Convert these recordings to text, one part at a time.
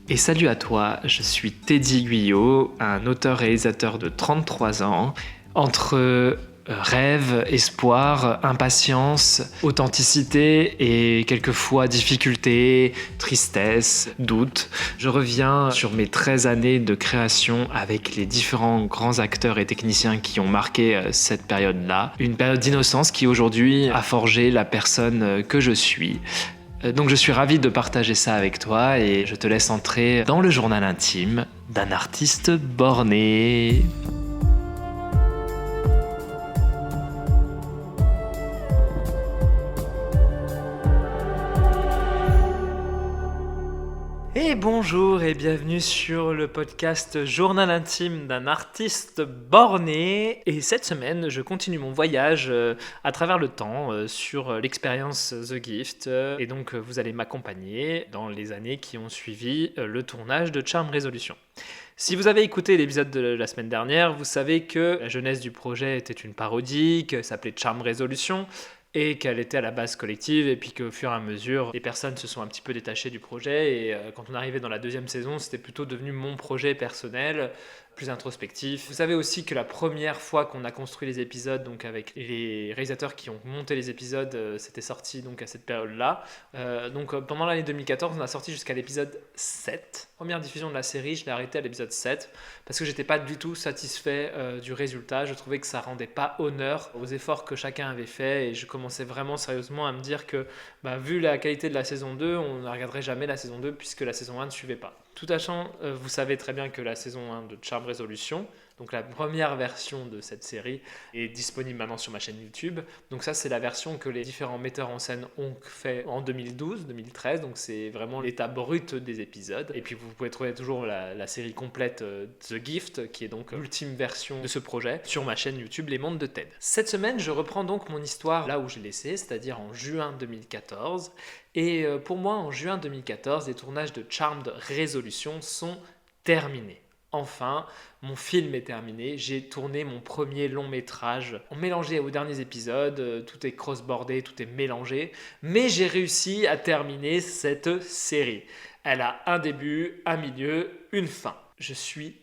Et salut à toi, je suis Teddy Guyot, un auteur-réalisateur de 33 ans. Entre rêve, espoir, impatience, authenticité et quelquefois difficulté, tristesse, doute, je reviens sur mes 13 années de création avec les différents grands acteurs et techniciens qui ont marqué cette période-là. Une période d'innocence qui aujourd'hui a forgé la personne que je suis. Donc je suis ravi de partager ça avec toi et je te laisse entrer dans le journal intime d'un artiste borné. Et bonjour et bienvenue sur le podcast Journal intime d'un artiste borné. Et cette semaine, je continue mon voyage à travers le temps sur l'expérience The Gift. Et donc, vous allez m'accompagner dans les années qui ont suivi le tournage de Charm Resolution. Si vous avez écouté l'épisode de la semaine dernière, vous savez que la jeunesse du projet était une parodie, que ça s'appelait Charm Resolution, et qu'elle était à la base collective, et puis qu'au fur et à mesure, les personnes se sont un petit peu détachées du projet, et quand on arrivait dans la deuxième saison, c'était plutôt devenu mon projet personnel, plus introspectif. Vous savez aussi que la première fois qu'on a construit les épisodes, donc avec les réalisateurs qui ont monté les épisodes, c'était sorti donc à cette période-là. Pendant l'année 2014, on a sorti jusqu'à l'épisode 7. Première diffusion de la série, je l'ai arrêté à l'épisode 7, parce que j'étais pas du tout satisfait du résultat. Je trouvais que ça rendait pas honneur aux efforts que chacun avait fait, et je commençais vraiment sérieusement à me dire que vu la qualité de la saison 2, on ne regarderait jamais la saison 2 puisque la saison 1 ne suivait pas. Tout sachant, vous savez très bien que la saison 1 de Charm Resolution, donc la première version de cette série, est disponible maintenant sur ma chaîne YouTube. Donc ça, c'est la version que les différents metteurs en scène ont fait en 2012-2013. Donc c'est vraiment l'état brut des épisodes. Et puis vous pouvez trouver toujours la série complète The Gift, qui est donc l'ultime version de ce projet, sur ma chaîne YouTube Les Mondes de Ted. Cette semaine, je reprends donc mon histoire là où je l'ai laissée, c'est-à-dire en juin 2014. Et pour moi, en juin 2014, les tournages de Charmed Resolution sont terminés. Enfin, mon film est terminé, j'ai tourné mon premier long métrage. On mélangeait aux derniers épisodes, tout est cross-bordé, tout est mélangé, mais j'ai réussi à terminer cette série. Elle a un début, un milieu, une fin. Je suis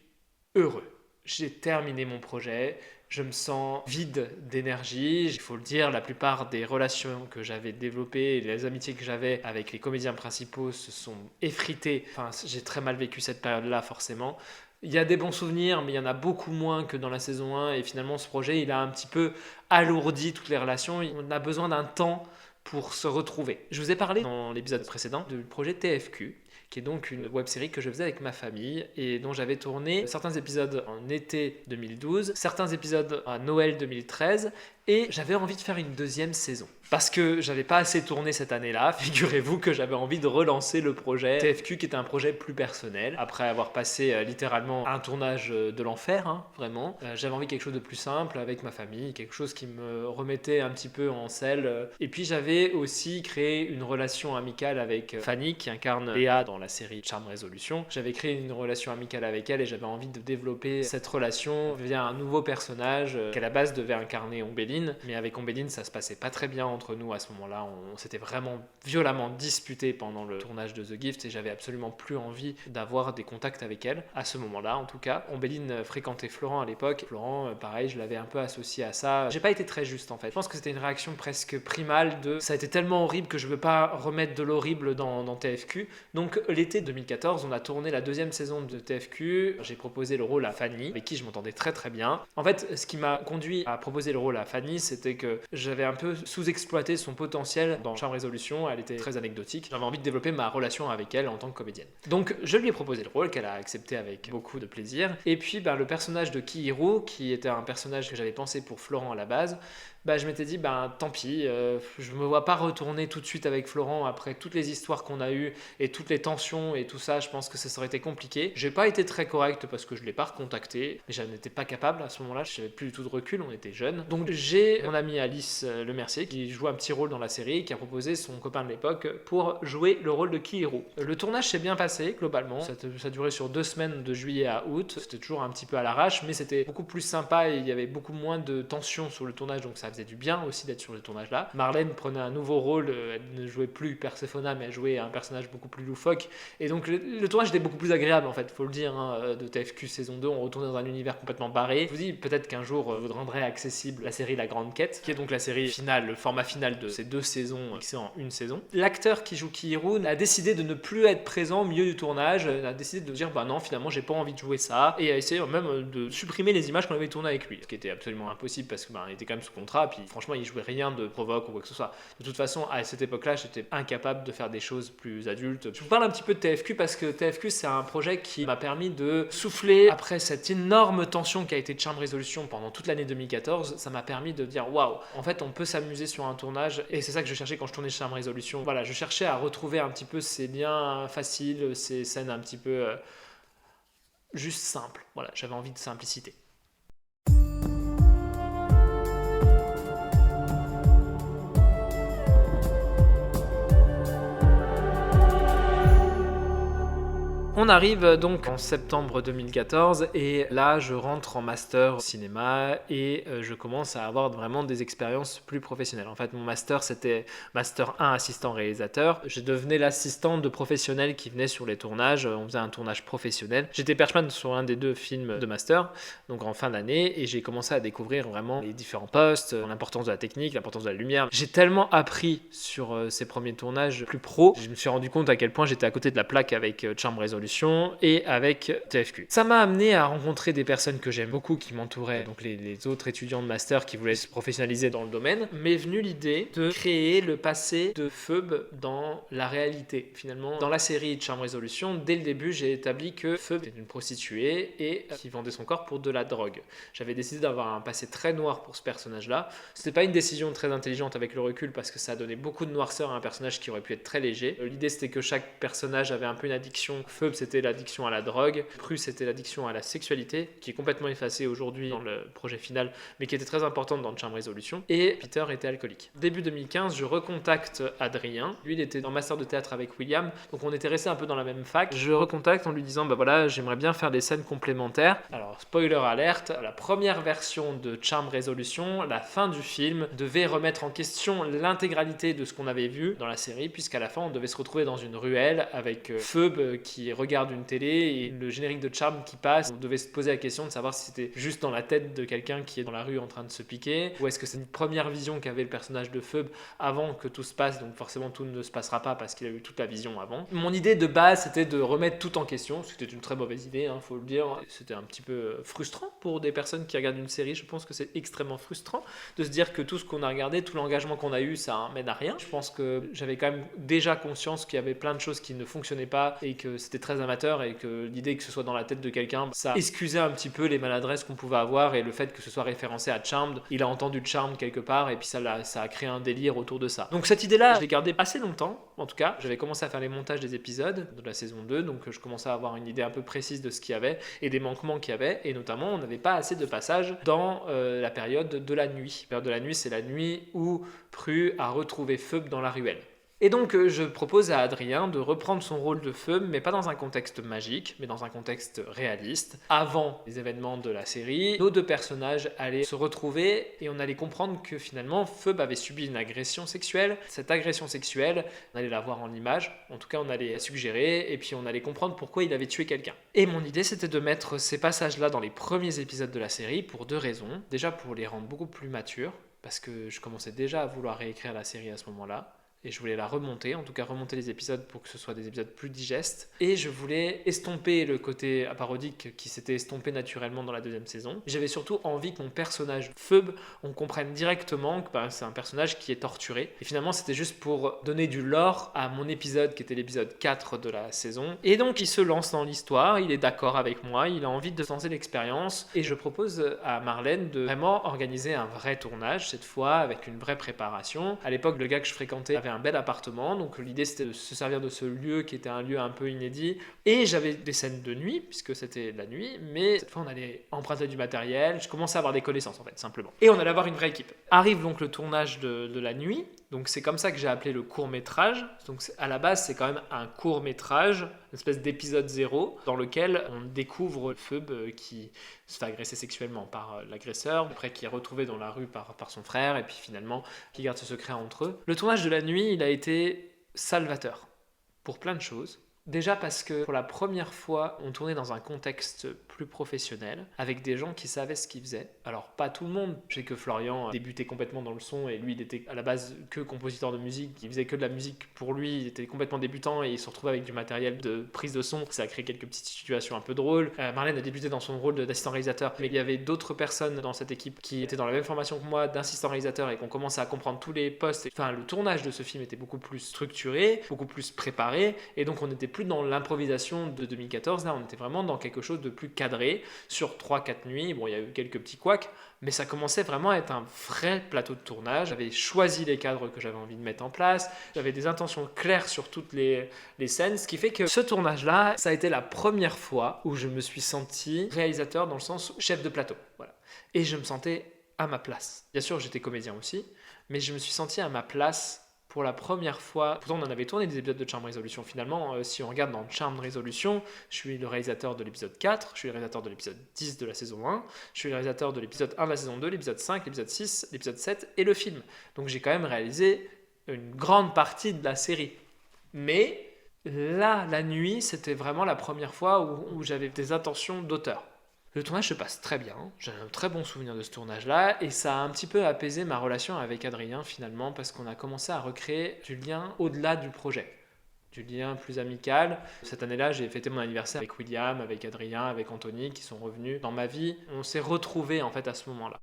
heureux. J'ai terminé mon projet. Je me sens vide d'énergie. Il faut le dire, la plupart des relations que j'avais développées et les amitiés que j'avais avec les comédiens principaux se sont effritées. Enfin, j'ai très mal vécu cette période-là, forcément. Il y a des bons souvenirs, mais il y en a beaucoup moins que dans la saison 1. Et finalement, ce projet, il a un petit peu alourdi toutes les relations. On a besoin d'un temps pour se retrouver. Je vous ai parlé dans l'épisode précédent du projet TFQ, qui est donc une web-série que je faisais avec ma famille et dont j'avais tourné certains épisodes en été 2012, certains épisodes à Noël 2013, et j'avais envie de faire une deuxième saison. Parce que j'avais pas assez tourné cette année-là, figurez-vous que j'avais envie de relancer le projet TFQ, qui était un projet plus personnel. Après avoir passé littéralement un tournage de l'enfer, vraiment, j'avais envie de quelque chose de plus simple avec ma famille, quelque chose qui me remettait un petit peu en selle. Et puis j'avais aussi créé une relation amicale avec Fanny, qui incarne Léa dans la série Charm Resolution. J'avais créé une relation amicale avec elle et j'avais envie de développer cette relation via un nouveau personnage qui à la base devait incarner Ombéline. Mais avec Ombéline, ça se passait pas très bien entre nous à ce moment-là. On s'était vraiment violemment disputé pendant le tournage de The Gift et j'avais absolument plus envie d'avoir des contacts avec elle. À ce moment-là, en tout cas, Ombéline fréquentait Florent à l'époque. Florent, pareil, je l'avais un peu associé à ça. J'ai pas été très juste en fait. Je pense que c'était une réaction presque primale de ça a été tellement horrible que je veux pas remettre de l'horrible dans TFQ. Donc l'été 2014, on a tourné la deuxième saison de TFQ. J'ai proposé le rôle à Fanny, avec qui je m'entendais très très bien. En fait, ce qui m'a conduit à proposer le rôle à Fanny, c'était que j'avais un peu sous-exploité son potentiel dans Charm Resolution. Elle était très anecdotique. J'avais envie de développer ma relation avec elle en tant que comédienne. Donc je lui ai proposé le rôle qu'elle a accepté avec beaucoup de plaisir. Et puis le personnage de Kihiro, qui était un personnage que j'avais pensé pour Florent à la base, je m'étais dit, tant pis, je me vois pas retourner tout de suite avec Florent après toutes les histoires qu'on a eues et toutes les tensions et tout ça. Je pense que ça aurait été compliqué. J'ai pas été très correct parce que je l'ai pas recontacté, mais je n'étais pas capable à ce moment-là. Je n'avais plus du tout de recul, on était jeunes. Donc j'ai mon amie Alice Lemercier qui joue un petit rôle dans la série et qui a proposé son copain de l'époque pour jouer le rôle de Kihiro. Le tournage s'est bien passé globalement. Ça durait sur 2 semaines de juillet à août. C'était toujours un petit peu à l'arrache, mais c'était beaucoup plus sympa et il y avait beaucoup moins de tension sur le tournage, donc ça ça faisait du bien aussi d'être sur le tournage là. Marlène prenait un nouveau rôle, elle ne jouait plus Persephona, mais elle jouait un personnage beaucoup plus loufoque. Et donc le tournage était beaucoup plus agréable en fait, faut le dire, hein, de TFQ saison 2, on retournait dans un univers complètement barré. Je vous dis, peut-être qu'un jour vous rendrez accessible la série La Grande Quête, qui est donc la série finale, le format final de ces 2 saisons mixées en une saison. L'acteur qui joue Ki-Hee-Roon a décidé de ne plus être présent au milieu du tournage, a décidé de dire bah non, finalement j'ai pas envie de jouer ça, et a essayé même de supprimer les images qu'on avait tournées avec lui, ce qui était absolument impossible parce que il était quand même sous contrat, puis franchement il jouait rien de provoque ou quoi que ce soit. De toute façon, à cette époque-là, j'étais incapable de faire des choses plus adultes. Je vous parle un petit peu de TFQ parce que TFQ c'est un projet qui m'a permis de souffler après cette énorme tension qui a été Charmed Resolution pendant toute l'année 2014. Ça m'a permis de dire waouh, en fait on peut s'amuser sur un tournage, et c'est ça que je cherchais quand je tournais Charmed Resolution. Voilà, je cherchais à retrouver un petit peu ces liens faciles, ces scènes un petit peu juste simples. Voilà, j'avais envie de simplicité. On arrive donc en septembre 2014 et là je rentre en master cinéma et je commence à avoir vraiment des expériences plus professionnelles. En fait mon master c'était master 1 assistant réalisateur. Je devenais l'assistant de professionnels qui venaient sur les tournages, on faisait un tournage professionnel. J'étais perchman sur un des 2 films de master, donc en fin d'année, et j'ai commencé à découvrir vraiment les différents postes, l'importance de la technique, l'importance de la lumière. J'ai tellement appris sur ces premiers tournages plus pro, je me suis rendu compte à quel point j'étais à côté de la plaque avec Charmed Resolution et avec TFQ. Ça m'a amené à rencontrer des personnes que j'aime beaucoup qui m'entouraient, donc les autres étudiants de master qui voulaient se professionnaliser dans le domaine. M'est venue l'idée de créer le passé de Phoebe dans la réalité. Finalement, dans la série Charmed Resolution, dès le début, j'ai établi que Phoebe était une prostituée et qui vendait son corps pour de la drogue. J'avais décidé d'avoir un passé très noir pour ce personnage-là. C'était pas une décision très intelligente avec le recul parce que ça a donné beaucoup de noirceur à un personnage qui aurait pu être très léger. L'idée c'était que chaque personnage avait un peu une addiction. Phoebe c'était l'addiction à la drogue, Prue c'était l'addiction à la sexualité, qui est complètement effacée aujourd'hui dans le projet final, mais qui était très importante dans Charmed Resolution, et Peter était alcoolique. Début 2015, je recontacte Adrien, lui il était en master de théâtre avec William, donc on était resté un peu dans la même fac. Je recontacte en lui disant bah voilà, j'aimerais bien faire des scènes complémentaires. Alors spoiler alerte, la première version de Charmed Resolution, la fin du film, devait remettre en question l'intégralité de ce qu'on avait vu dans la série, puisqu'à la fin on devait se retrouver dans une ruelle avec Phoebe qui regarde une télé et le générique de Charmed qui passe. On devait se poser la question de savoir si c'était juste dans la tête de quelqu'un qui est dans la rue en train de se piquer, ou est-ce que c'est une première vision qu'avait le personnage de Phoebe avant que tout se passe, donc forcément tout ne se passera pas parce qu'il a eu toute la vision avant. Mon idée de base c'était de remettre tout en question, c'était une très mauvaise idée, faut le dire. C'était un petit peu frustrant pour des personnes qui regardent une série, je pense que c'est extrêmement frustrant de se dire que tout ce qu'on a regardé, tout l'engagement qu'on a eu, ça mène à rien. Je pense que j'avais quand même déjà conscience qu'il y avait plein de choses qui ne fonctionnaient pas et que c'était très amateur, et que l'idée que ce soit dans la tête de quelqu'un, ça excusait un petit peu les maladresses qu'on pouvait avoir, et le fait que ce soit référencé à Charmed, il a entendu Charmed quelque part et puis ça a créé un délire autour de ça. Donc cette idée-là, je l'ai gardée assez longtemps, en tout cas. J'avais commencé à faire les montages des épisodes de la saison 2, donc je commençais à avoir une idée un peu précise de ce qu'il y avait et des manquements qu'il y avait, et notamment on n'avait pas assez de passages dans la période de la nuit. La période de la nuit, c'est la nuit où Prue a retrouvé Phoebe dans la ruelle. Et donc je propose à Adrien de reprendre son rôle de Phoebe, mais pas dans un contexte magique, mais dans un contexte réaliste. Avant les événements de la série, nos 2 personnages allaient se retrouver et on allait comprendre que finalement Phoebe avait subi une agression sexuelle. Cette agression sexuelle, on allait la voir en image, en tout cas on allait la suggérer, et puis on allait comprendre pourquoi il avait tué quelqu'un. Et mon idée c'était de mettre ces passages-là dans les premiers épisodes de la série pour 2 raisons. Déjà pour les rendre beaucoup plus matures, parce que je commençais déjà à vouloir réécrire la série à ce moment-là. Et je voulais la remonter, en tout cas remonter les épisodes pour que ce soit des épisodes plus digestes. Et je voulais estomper le côté parodique qui s'était estompé naturellement dans la 2e saison. J'avais surtout envie que mon personnage Phoebe, on comprenne directement que c'est un personnage qui est torturé. Et finalement, c'était juste pour donner du lore à mon épisode qui était l'épisode 4 de la saison. Et donc, il se lance dans l'histoire, il est d'accord avec moi, il a envie de lancer l'expérience. Et je propose à Marlène de vraiment organiser un vrai tournage, cette fois avec une vraie préparation. À l'époque, le gars que je fréquentais avait un bel appartement, donc l'idée c'était de se servir de ce lieu qui était un lieu un peu inédit, et j'avais des scènes de nuit puisque c'était la nuit, mais cette fois on allait emprunter du matériel, je commençais à avoir des connaissances en fait, simplement, et on allait avoir une vraie équipe. Arrive donc le tournage de la nuit, Donc c'est comme ça que j'ai appelé le court-métrage. Donc à la base, c'est quand même un court-métrage, une espèce d'épisode 0, dans lequel on découvre Phoebe qui se fait agresser sexuellement par l'agresseur, après qui est retrouvé dans la rue par son frère, et puis finalement qui garde ce secret entre eux. Le tournage de la nuit, il a été salvateur pour plein de choses. Déjà parce que pour la première fois, on tournait dans un contexte plus professionnel, avec des gens qui savaient ce qu'ils faisaient. Alors pas tout le monde, je sais que Florian débutait complètement dans le son et lui il était à la base que compositeur de musique, il faisait que de la musique pour lui, il était complètement débutant et il se retrouvait avec du matériel de prise de son, ça a créé quelques petites situations un peu drôles. Marlène a débuté dans son rôle d'assistant réalisateur, mais il y avait d'autres personnes dans cette équipe qui étaient dans la même formation que moi d'assistant réalisateur et qu'on commençait à comprendre tous les postes. Enfin, le tournage de ce film était beaucoup plus structuré, beaucoup plus préparé, et donc on était plus dans l'improvisation de 2014, là on était vraiment dans quelque chose de plus cadré, sur 3-4 nuits, bon il y a eu quelques petits couacs, mais ça commençait vraiment à être un vrai plateau de tournage. J'avais choisi les cadres que j'avais envie de mettre en place, j'avais des intentions claires sur toutes les scènes, ce qui fait que ce tournage-là, ça a été la première fois où je me suis senti réalisateur dans le sens chef de plateau, voilà. Et je me sentais à ma place. Bien sûr j'étais comédien aussi, mais je me suis senti à ma place pour la première fois. Pourtant on en avait tourné des épisodes de Charmed Resolution finalement, si on regarde dans Charmed Resolution, je suis le réalisateur de l'épisode 4, je suis le réalisateur de l'épisode 10 de la saison 1, je suis le réalisateur de l'épisode 1 de la saison 2, l'épisode 5, l'épisode 6, l'épisode 7 et le film. Donc j'ai quand même réalisé une grande partie de la série. Mais là, la nuit, c'était vraiment la première fois où j'avais des intentions d'auteur. Le tournage se passe très bien, j'ai un très bon souvenir de ce tournage-là, et ça a un petit peu apaisé ma relation avec Adrien finalement, parce qu'on a commencé à recréer du lien au-delà du projet, du lien plus amical. Cette année-là, j'ai fêté mon anniversaire avec William, avec Adrien, avec Anthony, qui sont revenus dans ma vie. On s'est retrouvés en fait à ce moment-là.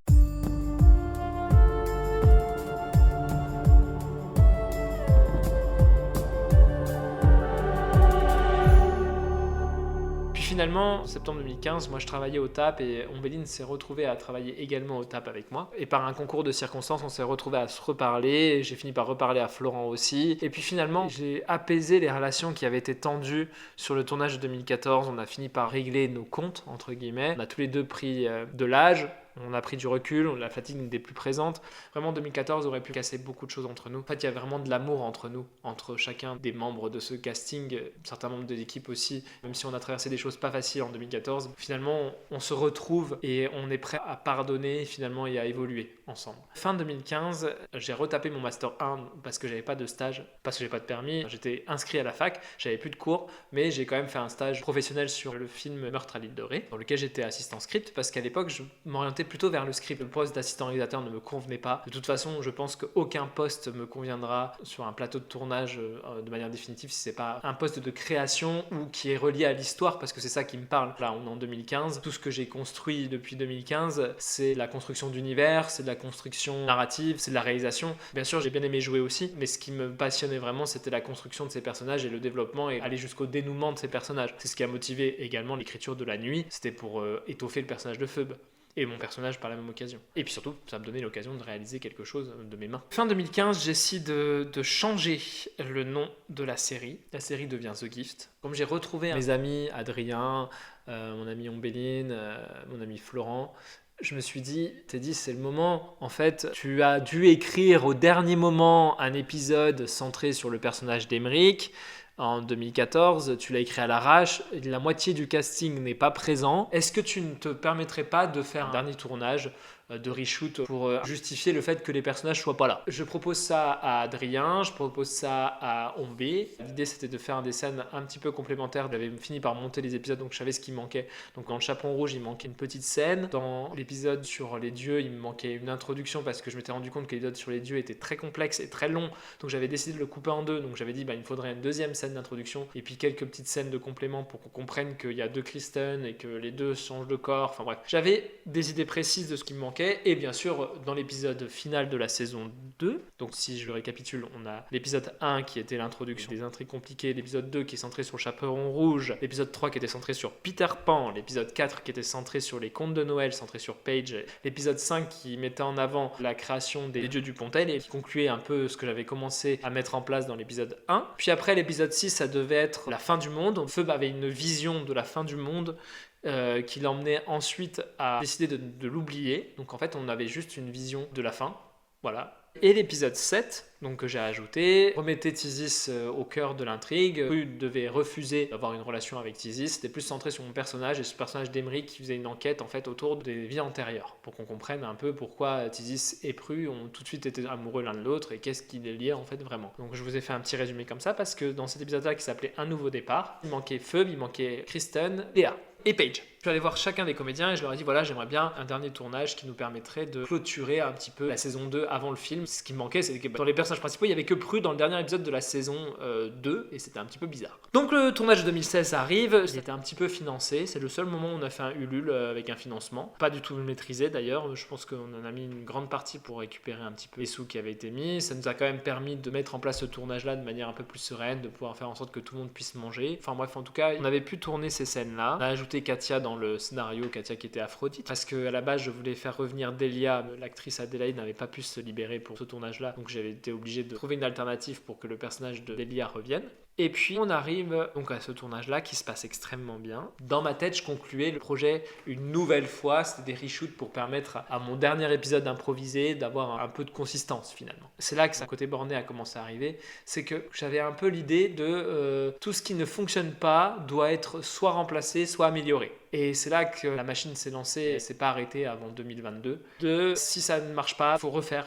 Finalement, en septembre 2015, moi je travaillais au TAP et Ombéline s'est retrouvée à travailler également au TAP avec moi. Et par un concours de circonstances, on s'est retrouvés à se reparler. J'ai fini par reparler à Florent aussi. Et puis finalement, j'ai apaisé les relations qui avaient été tendues sur le tournage de 2014. On a fini par régler nos comptes, entre guillemets. On a tous les deux pris de l'âge. On a pris du recul, la fatigue n'était plus présente. Vraiment, 2014 aurait pu casser beaucoup de choses entre nous. En fait, il y a vraiment de l'amour entre nous, entre chacun des membres de ce casting, certains membres de l'équipe aussi. Même si on a traversé des choses pas faciles en 2014, finalement, on se retrouve et on est prêt à pardonner finalement et à évoluer ensemble. Fin 2015, j'ai retapé mon Master 1 parce que j'avais pas de stage, parce que j'avais pas de permis. J'étais inscrit à la fac, j'avais plus de cours, mais j'ai quand même fait un stage professionnel sur le film Meurtre à l'île de Ré, dans lequel j'étais assistant script, parce qu'à l'époque, je m'orientais plutôt vers le script. Le poste d'assistant réalisateur ne me convenait pas. De toute façon, je pense qu'aucun poste me conviendra sur un plateau de tournage de manière définitive si c'est pas un poste de création ou qui est relié à l'histoire, parce que c'est ça qui me parle. Là, on est en 2015. Tout ce que j'ai construit depuis 2015, c'est la construction d'univers, c'est de la construction narrative, c'est de la réalisation. Bien sûr, j'ai bien aimé jouer aussi, mais ce qui me passionnait vraiment, c'était la construction de ces personnages et le développement et aller jusqu'au dénouement de ces personnages. C'est ce qui a motivé également l'écriture de La Nuit. C'était pour étoffer le personnage de Phoebe et mon personnage par la même occasion. Et puis surtout, ça me donnait l'occasion de réaliser quelque chose de mes mains. Fin 2015, j'essaie de changer le nom de la série. La série devient The Gift. Comme j'ai retrouvé mes amis, Adrien, mon ami Ombéline, mon ami Florent, je me suis dit, Teddy, c'est le moment. En fait, tu as dû écrire au dernier moment un épisode centré sur le personnage d'Emeric. En 2014, tu l'as écrit à l'arrache, la moitié du casting n'est pas présent. Est-ce que tu ne te permettrais pas de faire un dernier tournage de reshoot pour justifier le fait que les personnages soient pas là? Je propose ça à Adrien, je propose ça à Ombé. L'idée c'était de faire des scènes un petit peu complémentaires. J'avais fini par monter les épisodes donc je savais ce qui manquait. Donc dans le Chaperon Rouge il manquait une petite scène. Dans l'épisode sur les dieux il me manquait une introduction parce que je m'étais rendu compte que l'épisode sur les dieux était très complexe et très long. Donc j'avais décidé de le couper en deux. Donc j'avais dit il me faudrait une deuxième scène d'introduction et puis quelques petites scènes de complément pour qu'on comprenne qu'il y a deux Kristen et que les deux changent de corps. Enfin bref, j'avais des idées précises de ce qui me manquait. Et bien sûr, dans l'épisode final de la saison 2, donc si je le récapitule, on a l'épisode 1 qui était l'introduction des intrigues compliquées, l'épisode 2 qui est centré sur le Chaperon Rouge, l'épisode 3 qui était centré sur Peter Pan, l'épisode 4 qui était centré sur les contes de Noël, centré sur Paige, l'épisode 5 qui mettait en avant la création des dieux du Pontel et qui concluait un peu ce que j'avais commencé à mettre en place dans l'épisode 1. Puis après, l'épisode 6, ça devait être la fin du monde. Phoebe avait une vision de la fin du monde qui l'emmenait ensuite à décider de l'oublier. Donc en fait, on avait juste une vision de la fin. Voilà. Et l'épisode 7, donc que j'ai ajouté, remettait Tizis au cœur de l'intrigue. Prue devait refuser d'avoir une relation avec Tizis. C'était plus centré sur mon personnage et ce personnage d'Emeric qui faisait une enquête en fait autour des vies antérieures pour qu'on comprenne un peu pourquoi Tizis et Prue ont tout de suite été amoureux l'un de l'autre et qu'est-ce qui les liait en fait vraiment. Donc je vous ai fait un petit résumé comme ça parce que dans cet épisode-là qui s'appelait Un nouveau départ, il manquait Phoebe, il manquait Kristen, Léa et Paige. Je suis allé voir chacun des comédiens et je leur ai dit voilà, j'aimerais bien un dernier tournage qui nous permettrait de clôturer un petit peu la saison 2 avant le film. Ce qui me manquait, c'est que dans les personnages principaux, il n'y avait que Prue dans le dernier épisode de la saison 2 et c'était un petit peu bizarre. Donc le tournage de 2016 arrive, c'était un petit peu financé, c'est le seul moment où on a fait un Ulule avec un financement. Pas du tout maîtrisé d'ailleurs, je pense qu'on en a mis une grande partie pour récupérer un petit peu les sous qui avaient été mis. Ça nous a quand même permis de mettre en place ce tournage-là de manière un peu plus sereine, de pouvoir faire en sorte que tout le monde puisse manger. Enfin bref, en tout cas, on avait pu tourner ces scènes-là. On a ajouté Katia dans le scénario, Katia qui était Aphrodite, parce qu'à la base je voulais faire revenir Delia, l'actrice Adélaïde n'avait pas pu se libérer pour ce tournage-là, donc j'avais été obligé de trouver une alternative pour que le personnage de Delia revienne. Et puis on arrive donc à ce tournage-là qui se passe extrêmement bien. Dans ma tête, je concluais le projet une nouvelle fois, c'était des reshoots pour permettre à mon dernier épisode d'improviser, d'avoir un peu de consistance finalement. C'est là que ce côté borné a commencé à arriver, c'est que j'avais un peu l'idée de tout ce qui ne fonctionne pas doit être soit remplacé, soit amélioré. Et c'est là que la machine s'est lancée, elle s'est pas arrêtée avant 2022. Si ça ne marche pas, faut refaire.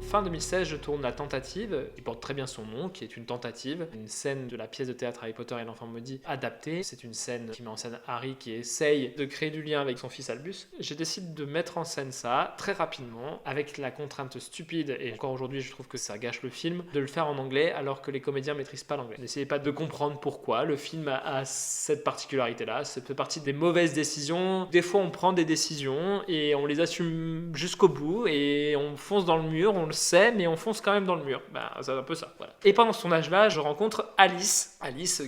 Fin 2016, je tourne La Tentative, qui porte très bien son nom, qui est une tentative, une scène de la pièce de théâtre Harry Potter et l'Enfant Maudit adaptée. C'est une scène qui met en scène Harry qui essaye de créer du lien avec son fils Albus. J'ai décidé de mettre en scène ça très rapidement, avec la contrainte stupide, et encore aujourd'hui je trouve que ça gâche le film, de le faire en anglais alors que les comédiens maîtrisent pas l'anglais. N'essayez pas de comprendre pourquoi. Le film a cette particularité-là, ça fait partie des mauvaises décisions. Des fois on prend des décisions et on les assume jusqu'au bout et on fonce dans le mur, on le sait, mais on fonce quand même dans le mur. C'est un peu ça, voilà. Et pendant ce tournage-là, je rencontre Alice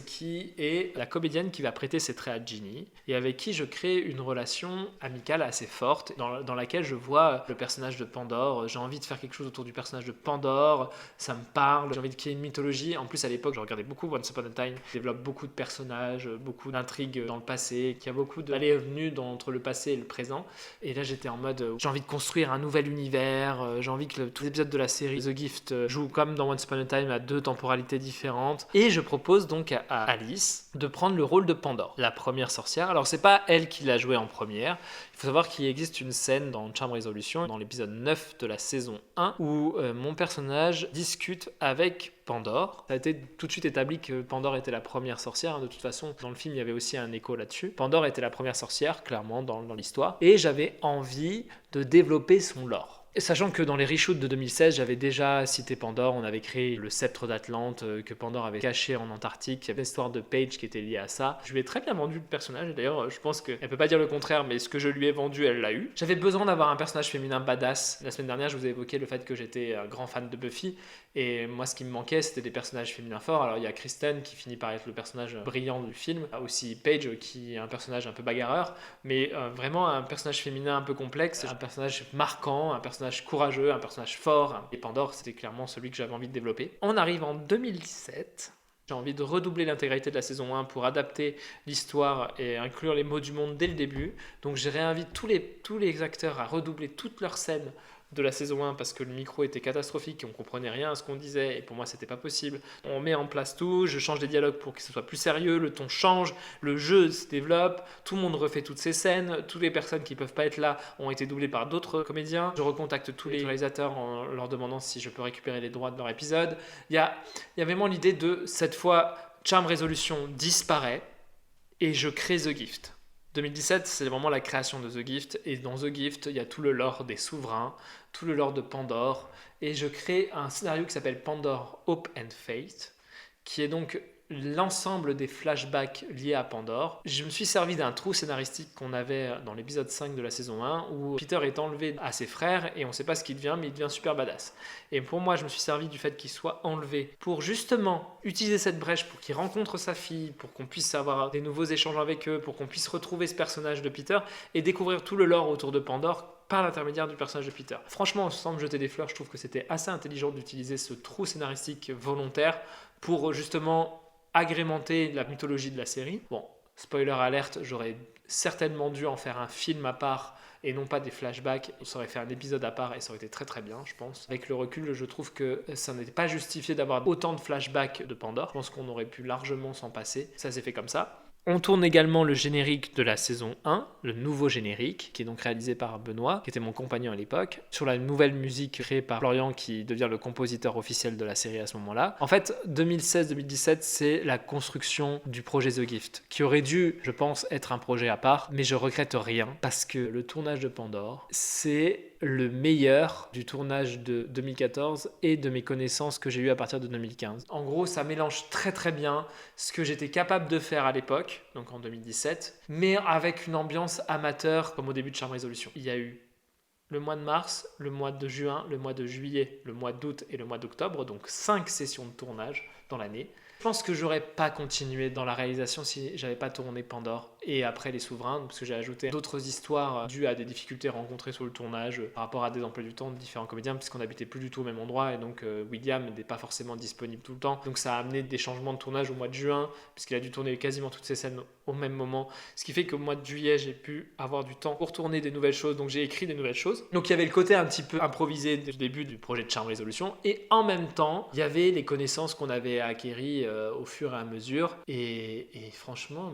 qui est la comédienne qui va prêter ses traits à Ginny, et avec qui je crée une relation amicale assez forte, dans laquelle je vois le personnage de Pandore. J'ai envie de faire quelque chose autour du personnage de Pandore, ça me parle, j'ai envie de créer une mythologie. En plus, à l'époque, je regardais beaucoup Once Upon a Time, développe beaucoup de personnages, beaucoup d'intrigues dans le passé, qui a beaucoup d'allées et venues entre le passé et le présent. Et là, j'étais en mode, j'ai envie de construire un nouvel univers, j'ai envie que tous les épisodes de la série The Gift jouent comme dans Once Upon a Time à 2 temporalités différentes. Et je propose donc à Alice de prendre le rôle de Pandore, la première sorcière. Alors c'est pas elle qui l'a joué en première. Il faut savoir qu'il existe une scène dans Charm Resolution, dans l'épisode 9 de la saison 1, où mon personnage discute avec Pandore. Ça a été tout de suite établi que Pandore était la première sorcière. De toute façon, dans le film, il y avait aussi un écho là-dessus. Pandore était la première sorcière, clairement, dans l'histoire. Et j'avais envie de développer son lore. Sachant que dans les reshoots de 2016, j'avais déjà cité Pandore, on avait créé le sceptre d'Atlante que Pandore avait caché en Antarctique, il y avait l'histoire de Paige qui était liée à ça. Je lui ai très bien vendu le personnage, et d'ailleurs je pense qu'elle peut pas dire le contraire, mais ce que je lui ai vendu, elle l'a eu. J'avais besoin d'avoir un personnage féminin badass. La semaine dernière, je vous ai évoqué le fait que j'étais un grand fan de Buffy, et moi ce qui me manquait, c'était des personnages féminins forts. Alors il y a Kristen qui finit par être le personnage brillant du film, il y a aussi Paige qui est un personnage un peu bagarreur, mais vraiment un personnage féminin un peu complexe, un personnage marquant, un personnage courageux, un personnage fort. Et Pandore, c'était clairement celui que j'avais envie de développer. On arrive en 2017. J'ai envie de redoubler l'intégralité de la saison 1 pour adapter l'histoire et inclure les mots du monde dès le début. Donc j'ai réinvite tous les acteurs à redoubler toutes leurs scènes de la saison 1 parce que le micro était catastrophique et on comprenait rien à ce qu'on disait et pour moi c'était pas possible. On met en place tout, je change des dialogues pour que ce soit plus sérieux, le ton change, le jeu se développe, tout le monde refait toutes ces scènes, toutes les personnes qui peuvent pas être là ont été doublées par d'autres comédiens. Je recontacte tous les réalisateurs en leur demandant si je peux récupérer les droits de leur épisode. Il y a vraiment l'idée de cette fois Charm Resolution disparaît et je crée The Gift. 2017, c'est vraiment la création de The Gift, et dans The Gift, il y a tout le lore des souverains, tout le lore de Pandore, et je crée un scénario qui s'appelle Pandore, Hope and Fate, qui est donc l'ensemble des flashbacks liés à Pandore. Je me suis servi d'un trou scénaristique qu'on avait dans l'épisode 5 de la saison 1 où Peter est enlevé à ses frères et on ne sait pas ce qu'il devient, mais il devient super badass. Et pour moi, je me suis servi du fait qu'il soit enlevé pour justement utiliser cette brèche pour qu'il rencontre sa fille, pour qu'on puisse avoir des nouveaux échanges avec eux, pour qu'on puisse retrouver ce personnage de Peter et découvrir tout le lore autour de Pandore par l'intermédiaire du personnage de Peter. Franchement, sans me jeter des fleurs, je trouve que c'était assez intelligent d'utiliser ce trou scénaristique volontaire pour justement agrémenter la mythologie de la série. Bon, spoiler alerte, j'aurais certainement dû en faire un film à part et non pas des flashbacks. Ça aurait fait un épisode à part et ça aurait été très très bien, je pense. Avec le recul, je trouve que ça n'était pas justifié d'avoir autant de flashbacks de Pandore. Je pense qu'on aurait pu largement s'en passer. Ça s'est fait comme ça. On tourne également le générique de la saison 1, le nouveau générique, qui est donc réalisé par Benoît, qui était mon compagnon à l'époque, sur la nouvelle musique créée par Florian, qui devient le compositeur officiel de la série à ce moment-là. En fait, 2016-2017, c'est la construction du projet The Gift, qui aurait dû, je pense, être un projet à part, mais je regrette rien, parce que le tournage de Pandore, c'est le meilleur du tournage de 2014 et de mes connaissances que j'ai eues à partir de 2015. En gros, ça mélange très très bien ce que j'étais capable de faire à l'époque, donc en 2017, mais avec une ambiance amateur comme au début de Charm Résolution. Il y a eu le mois de mars, le mois de juin, le mois de juillet, le mois d'août et le mois d'octobre, donc 5 sessions de tournage dans l'année. Je pense que j'aurais pas continué dans la réalisation si j'avais pas tourné Pandore et après Les Souverains, parce que j'ai ajouté d'autres histoires dues à des difficultés rencontrées sur le tournage par rapport à des emplois du temps de différents comédiens, puisqu'on n'habitait plus du tout au même endroit et donc William n'était pas forcément disponible tout le temps. Donc ça a amené des changements de tournage au mois de juin, puisqu'il a dû tourner quasiment toutes ses scènes au même moment, ce qui fait qu'au mois de juillet, j'ai pu avoir du temps pour tourner des nouvelles choses, donc j'ai écrit des nouvelles choses. Donc il y avait le côté un petit peu improvisé du début du projet de Charm Résolution, et en même temps, il y avait les connaissances qu'on avait acquéries au fur et à mesure, et franchement,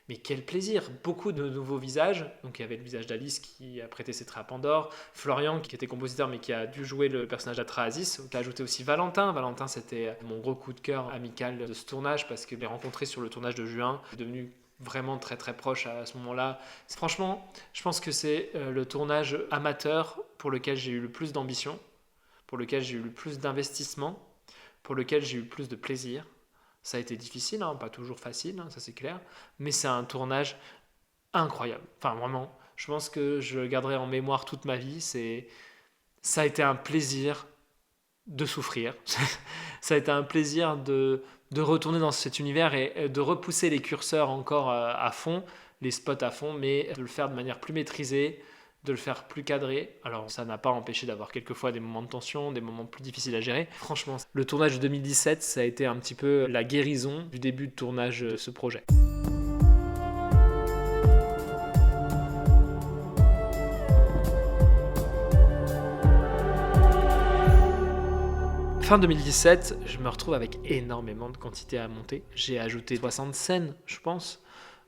mais quel plaisir! Beaucoup de nouveaux visages. Donc il y avait le visage d'Alice qui a prêté ses traits à Pandore, Florian qui était compositeur mais qui a dû jouer le personnage d'Atrahasis. On a ajouté aussi Valentin. Valentin, c'était mon gros coup de cœur amical de ce tournage parce que je l'ai rencontré sur le tournage de juin. Il est devenu vraiment très très proche à ce moment-là. Franchement, je pense que c'est le tournage amateur pour lequel j'ai eu le plus d'ambition, pour lequel j'ai eu le plus d'investissement, pour lequel j'ai eu le plus de plaisir. Ça a été difficile, hein, pas toujours facile, hein, ça c'est clair, mais c'est un tournage incroyable. Enfin, vraiment, je pense que je le garderai en mémoire toute ma vie. Ça a été un plaisir de souffrir. Ça a été un plaisir de retourner dans cet univers et de repousser les curseurs encore à fond, les spots à fond, mais de le faire de manière plus maîtrisée, de le faire plus cadré. Alors ça n'a pas empêché d'avoir quelquefois des moments de tension, des moments plus difficiles à gérer. Franchement, le tournage de 2017, ça a été un petit peu la guérison du début de tournage de ce projet. Fin 2017, je me retrouve avec énormément de quantité à monter. J'ai ajouté 60 scènes, je pense.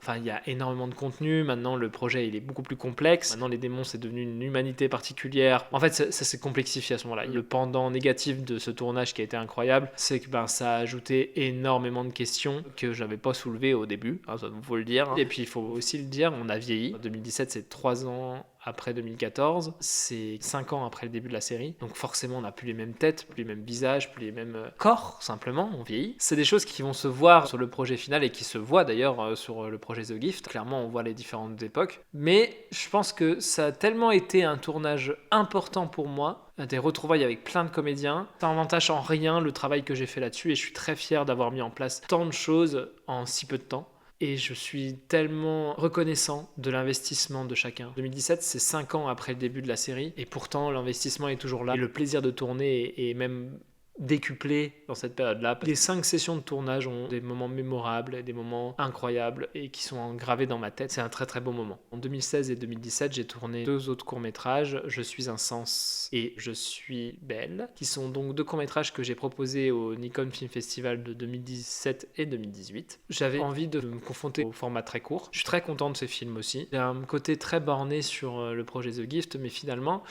Enfin, il y a énormément de contenu. Maintenant, le projet, il est beaucoup plus complexe. Maintenant, les démons, c'est devenu une humanité particulière. En fait, ça s'est complexifié à ce moment-là. Le pendant négatif de ce tournage qui a été incroyable, c'est que ça a ajouté énormément de questions que je n'avais pas soulevées au début, hein, ça faut le dire. Et puis, il faut aussi le dire, on a vieilli. 2017, c'est 3 ans après 2014, c'est 5 ans après le début de la série, donc forcément on n'a plus les mêmes têtes, plus les mêmes visages, plus les mêmes corps, simplement, on vieillit. C'est des choses qui vont se voir sur le projet final et qui se voient d'ailleurs sur le projet The Gift. Clairement on voit les différentes époques, mais je pense que ça a tellement été un tournage important pour moi, des retrouvailles avec plein de comédiens, ça n'entache en rien le travail que j'ai fait là-dessus et je suis très fier d'avoir mis en place tant de choses en si peu de temps. Et je suis tellement reconnaissant de l'investissement de chacun. 2017, c'est 5 ans après le début de la série, et pourtant l'investissement est toujours là. Et le plaisir de tourner est même décuplé dans cette période-là. Les 5 sessions de tournage ont des moments mémorables, des moments incroyables, et qui sont gravés dans ma tête. C'est un très très beau moment. En 2016 et 2017, j'ai tourné 2 autres courts-métrages, Je suis un sens et Je suis belle, qui sont donc 2 courts-métrages que j'ai proposés au Nikon Film Festival de 2017 et 2018. J'avais envie de me confronter au format très court. Je suis très content de ces films aussi. Il y a un côté très borné sur le projet The Gift, mais finalement,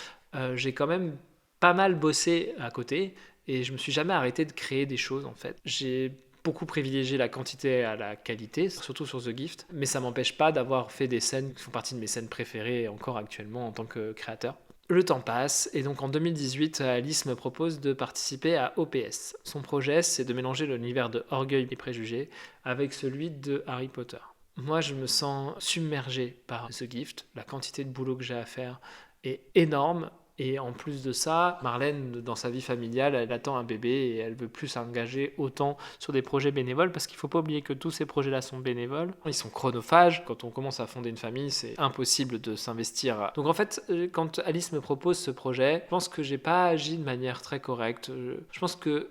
j'ai quand même pas mal bossé à côté, et je me suis jamais arrêté de créer des choses en fait. J'ai beaucoup privilégié la quantité à la qualité, surtout sur The Gift, mais ça m'empêche pas d'avoir fait des scènes qui font partie de mes scènes préférées encore actuellement en tant que créateur. Le temps passe, et donc en 2018, Alice me propose de participer à OPS. Son projet, c'est de mélanger l'univers de Orgueil et Préjugés avec celui de Harry Potter. Moi, je me sens submergé par The Gift. La quantité de boulot que j'ai à faire est énorme, Et en plus de ça, Marlène, dans sa vie familiale, elle attend un bébé et elle veut plus s'engager autant sur des projets bénévoles parce qu'il ne faut pas oublier que tous ces projets-là sont bénévoles. Ils sont chronophages. Quand on commence à fonder une famille, c'est impossible de s'investir. Donc en fait, quand Alice me propose ce projet, je pense que j'ai pas agi de manière très correcte. Je pense que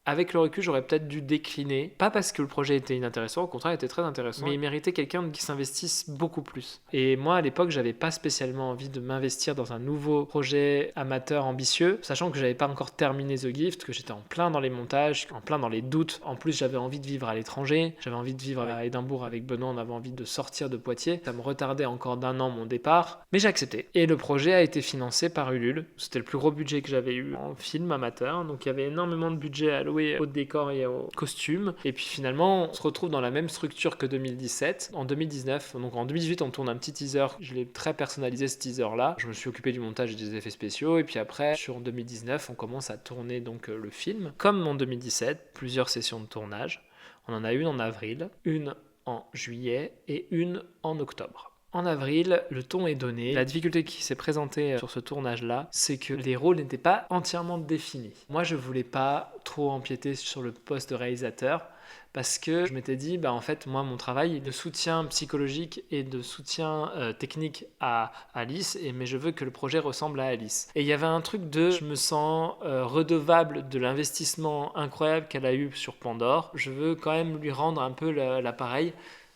avec le recul, j'aurais peut-être dû décliner. Pas parce que le projet était inintéressant, au contraire, il était très intéressant, mais il méritait quelqu'un qui s'investisse beaucoup plus. Et moi, à l'époque, j'avais pas spécialement envie de m'investir dans un nouveau projet amateur ambitieux, sachant que j'avais pas encore terminé The Gift, que j'étais en plein dans les montages, en plein dans les doutes. En plus, j'avais envie de vivre à l'étranger, j'avais envie de vivre à Édimbourg avec Benoît, on avait envie de sortir de Poitiers. Ça me retardait encore d'1 an mon départ, mais j'ai accepté. Et le projet a été financé par Ulule. C'était le plus gros budget que j'avais eu en film amateur, donc il y avait énormément de budget alloué au décor et aux costumes. Et puis finalement, on se retrouve dans la même structure que 2017. En 2019, donc en 2018, on tourne un petit teaser. Je l'ai très personnalisé ce teaser-là. Je me suis occupé du montage et des effets spéciaux. Et puis après, sur 2019, on commence à tourner donc le film. Comme en 2017, plusieurs sessions de tournage. On en a une en avril, une en juillet et une en octobre. En avril, le ton est donné. La difficulté qui s'est présentée sur ce tournage-là, c'est que les rôles n'étaient pas entièrement définis. Moi, je voulais pas trop empiéter sur le poste de réalisateur parce que je m'étais dit, en fait, moi, mon travail est de soutien psychologique et de soutien technique à Alice, mais je veux que le projet ressemble à Alice. Et il y avait un truc je me sens redevable de l'investissement incroyable qu'elle a eu sur Pandore. Je veux quand même lui rendre un peu l'appareil,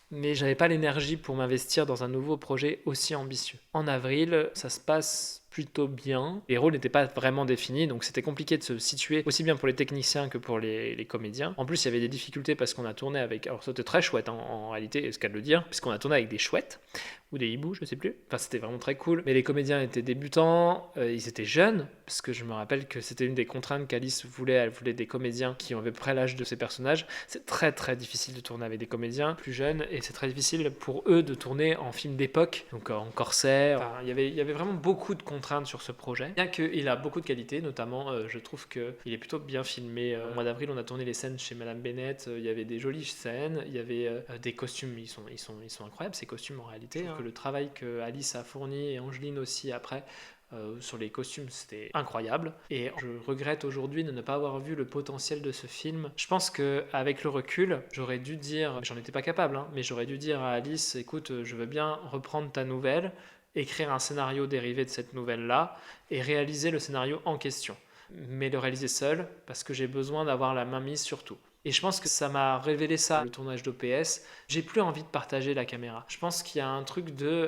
mais j'avais pas l'énergie pour m'investir dans un nouveau projet aussi ambitieux. En avril, ça se passe plutôt bien. Les rôles n'étaient pas vraiment définis, donc c'était compliqué de se situer, aussi bien pour les techniciens que pour les comédiens. En plus, il y avait des difficultés parce qu'on a tourné avec... Alors, c'était très chouette, en réalité, est-ce qu'à le dire, puisqu'on a tourné avec des chouettes, ou des hiboux, je sais plus. Enfin, c'était vraiment très cool. Mais les comédiens étaient débutants, ils étaient jeunes, parce que je me rappelle que c'était une des contraintes qu'Alice voulait. Elle voulait des comédiens qui avaient à peu près l'âge de ses personnages. C'est très très difficile de tourner avec des comédiens plus jeunes, et c'est très difficile pour eux de tourner en film d'époque, donc en corset. Enfin, il y avait vraiment beaucoup de contraintes sur ce projet. Bien qu'il a beaucoup de qualités, notamment je trouve qu'il est plutôt bien filmé. Au mois d'avril, on a tourné les scènes chez Madame Bennett, il y avait des jolies scènes, il y avait des costumes, ils sont incroyables ces costumes en réalité. Que le travail que Alice a fourni et Angeline aussi après sur les costumes, c'était incroyable. Et je regrette aujourd'hui de ne pas avoir vu le potentiel de ce film. Je pense qu'avec le recul, j'aurais dû dire, j'en étais pas capable, mais j'aurais dû dire à Alice, écoute, je veux bien reprendre ta nouvelle, écrire un scénario dérivé de cette nouvelle-là et réaliser le scénario en question. Mais le réaliser seul, parce que j'ai besoin d'avoir la main mise sur tout. Et je pense que ça m'a révélé ça, le tournage d'OPS. J'ai plus envie de partager la caméra. Je pense qu'il y a un truc